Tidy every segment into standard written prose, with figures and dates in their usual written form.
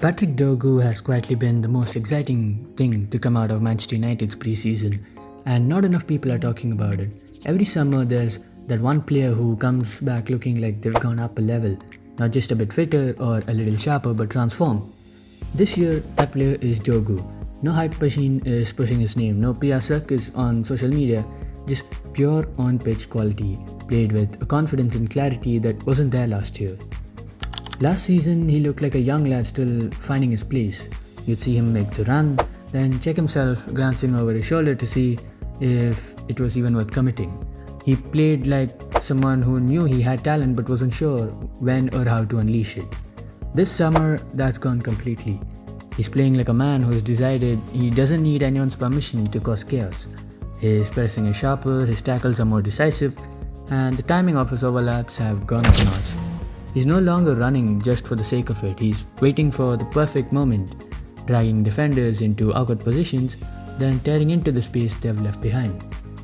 Patrick Dorgu has quietly been the most exciting thing to come out of Manchester United's preseason, and not enough people are talking about it. Every summer there's that one player who comes back looking like they've gone up a level, not just a bit fitter or a little sharper but transformed. This year that player is Dorgu. No hype machine is pushing his name, no PR circus on social media, just pure on-pitch quality, played with a confidence and clarity that wasn't there last year. Last season, he looked like a young lad still finding his place. You'd see him make the run, then check himself, glancing over his shoulder to see if it was even worth committing. He played like someone who knew he had talent but wasn't sure when or how to unleash it. This summer, that's gone completely. He's playing like a man who has decided he doesn't need anyone's permission to cause chaos. His pressing is sharper, his tackles are more decisive, and the timing of his overlaps have gone up a notch. He's no longer running just for the sake of it, he's waiting for the perfect moment, dragging defenders into awkward positions, then tearing into the space they've left behind.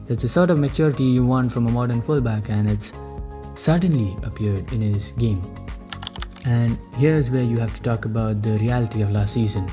That's the sort of maturity you want from a modern fullback, and it's certainly appeared in his game. And here's where you have to talk about the reality of last season.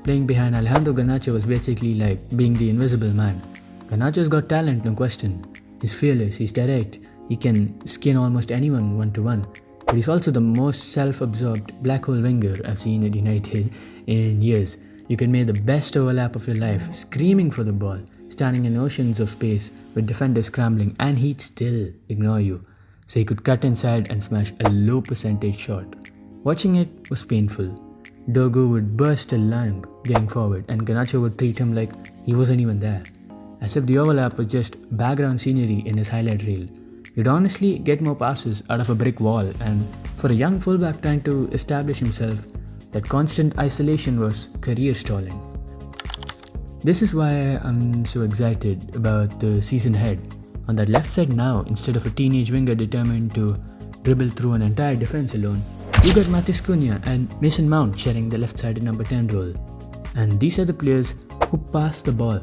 Playing behind Alejandro Garnacho was basically like being the invisible man. Garnacho's got talent, no question. He's fearless, he's direct, he can skin almost anyone one-to-one. But he's also the most self-absorbed black hole winger I've seen at United in years. You can make the best overlap of your life, screaming for the ball, standing in oceans of space with defenders scrambling, and he'd still ignore you. So he could cut inside and smash a low percentage shot. Watching it was painful. Dorgu would burst a lung getting forward, and Garnacho would treat him like he wasn't even there, as if the overlap was just background scenery in his highlight reel. You'd honestly get more passes out of a brick wall, and for a young fullback trying to establish himself, that constant isolation was career stalling. This is why I'm so excited about the season ahead. On that left side now, instead of a teenage winger determined to dribble through an entire defense alone, you got Matheus Cunha and Mason Mount sharing the left-sided number 10 role. And these are the players who pass the ball.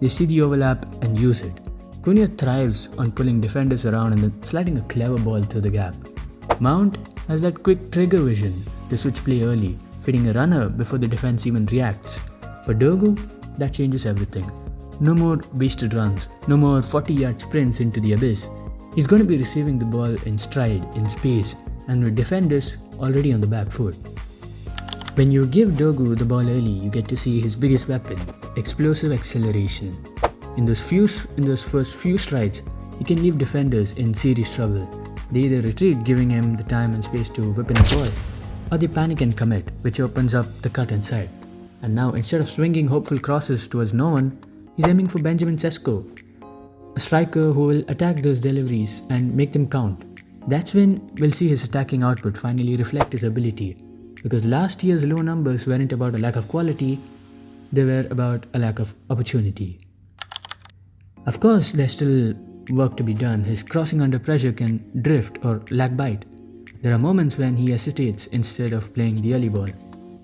They see the overlap and use it. Cunha thrives on pulling defenders around and then sliding a clever ball through the gap. Mount has that quick trigger vision to switch play early, fitting a runner before the defense even reacts. For Dorgu, that changes everything. No more wasted runs, no more 40-yard sprints into the abyss. He's going to be receiving the ball in stride, in space, and with defenders already on the back foot. When you give Dorgu the ball early, you get to see his biggest weapon, explosive acceleration. In those first few strides, he can leave defenders in serious trouble. They either retreat, giving him the time and space to whip in a ball, or they panic and commit, which opens up the cut inside. And now, instead of swinging hopeful crosses towards no one, he's aiming for Benjamin Sesko, a striker who will attack those deliveries and make them count. That's when we'll see his attacking output finally reflect his ability, because last year's low numbers weren't about a lack of quality, they were about a lack of opportunity. Of course, there's still work to be done. His crossing under pressure can drift or lack bite. There are moments when he hesitates instead of playing the early ball.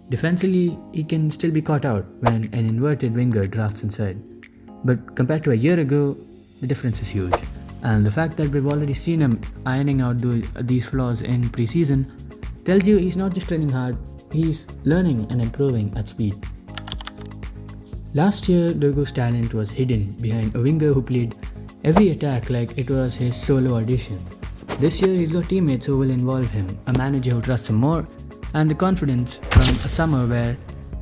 Defensively, he can still be caught out when an inverted winger drafts inside. But compared to a year ago, the difference is huge. And the fact that we've already seen him ironing out these flaws in preseason tells you he's not just training hard, he's learning and improving at speed. Last year, Dorgu's talent was hidden behind a winger who played every attack like it was his solo audition. This year, he's got teammates who will involve him, a manager who trusts him more, and the confidence from a summer where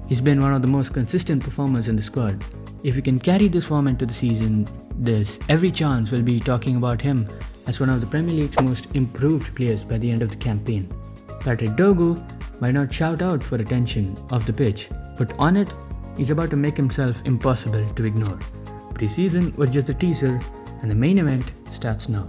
he's been one of the most consistent performers in the squad. If he can carry this form into the season, there's every chance we'll be talking about him as one of the Premier League's most improved players by the end of the campaign. Patrick Dorgu might not shout out for attention off the pitch, but on it, he's about to make himself impossible to ignore. Preseason was just the teaser, and the main event starts now.